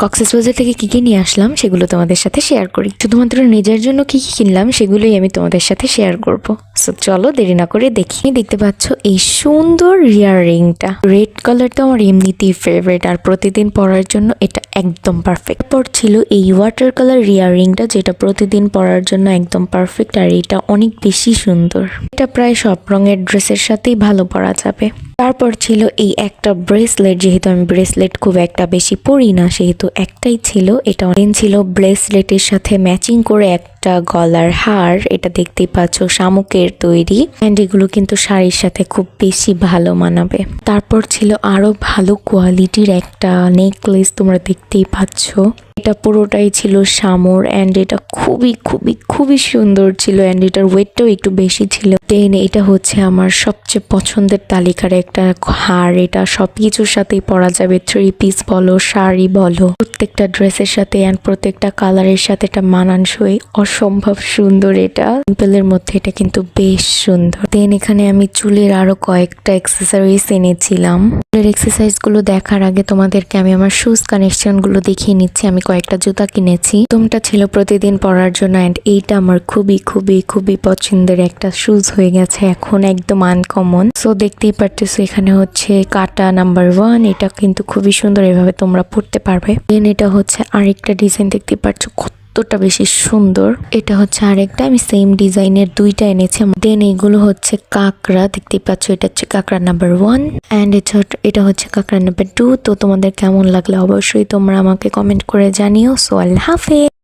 কক্সবাজার থেকে কি নিয়ে আসলাম সেগুলো তোমাদের সাথে শেয়ার করি। শুধুমাত্র নিজের জন্য কি কিনলাম সেগুলোই আমি তোমাদের সাথে শেয়ার করব। সো চলো দেরি না করে দেখি। দেখতে পাচ্ছ এই সুন্দর ইয়াররিংটা, রেড কালারটা আমার এমনিতেই ফেভারিট, আর প্রতিদিন পরার জন্য এটা একদম পারফেক্ট। পর ছিল এই ওয়াটার কালার ইয়াররিংটা, যেটা প্রতিদিন পরার জন্য একদম পারফেক্ট, আর এটা অনেক বেশি সুন্দর। এটা প্রায় সব রঙের ড্রেসের সাথেই ভালো পরা যাবে। তারপর ছিল এই একটা ব্রেসলেট, যেহেতু আমি ব্রেসলেট খুব একটা বেশি পরি না সেহেতু একটাই ছিল। এটা অনেক ছিল ব্রেসলেটের সাথে ম্যাচিং করে একটা গলার হার, এটা দেখতেই পাচ্ছ শামুকের তৈরি, অ্যান্ড এগুলো কিন্তু শাড়ির সাথে খুব বেশি ভালো মানাবে। তারপর ছিল আরো ভালো কোয়ালিটির একটা নেকলেস, তোমরা দেখতেই পাচ্ছ। এটা পুরোটাই ছিল শামুর, অ্যান্ড এটা খুবই খুবই খুবই সুন্দর ছিল, অ্যান্ড এটার ওয়েটটাও একটু বেশি ছিল। দেন এটা হচ্ছে আমার সবচেয়ে পছন্দের তালিকার একটা হার, এটা সবকিছুর সাথেই পরা যাবে, 3 পিস বলো শাড়ি বলো, প্রত্যেকটা ড্রেসের সাথে অ্যান্ড প্রত্যেকটা কালারের সাথে এটা মানানসই, অসম্ভব সুন্দর। এটা সিম্পলের মধ্যে এটা কিন্তু বেশ সুন্দর। দেন এখানে আমি চুলের আরো কয়েকটা অ্যাক্সেসরিজ এনেছিলাম। চুলের এক্সারসাইজ গুলো দেখার আগে তোমাদেরকে আমি আমার শুজ কানেকশন গুলো দেখিয়ে নিচ্ছি। আমি কয়েকটা জুতা কিনেছি, তোমটা ছিল প্রতিদিন পরার জন্য, অ্যান্ড এইটা আমার খুবই খুবই খুবই পছন্দের একটা শুজ হয়ে গেছে এখন, একদম আনকমন। সো দেখতেই পারতেছো এখানে হচ্ছে কাটা নাম্বার 1, এটা কিন্তু খুবই সুন্দর, এভাবে তোমরা পড়তে পারবে। দেন এটা হচ্ছে আরেকটা ডিজাইন, দেখতে পাচ্ছ কতটা বেশি সুন্দর। এটা হচ্ছে আরেকটা, আমি সেম ডিজাইনের দুইটা এনেছি। দেন এগুলো হচ্ছে কাকড়া, দেখতেই পাচ্ছ এটা হচ্ছে কাকড়া নাম্বার 1, অ্যান্ড এটা হচ্ছে কাকড়া নাম্বার 2। তো তোমাদের কেমন লাগলো অবশ্যই তোমরা আমাকে কমেন্ট করে জানিও। সো আল্লাহ হাফেজ।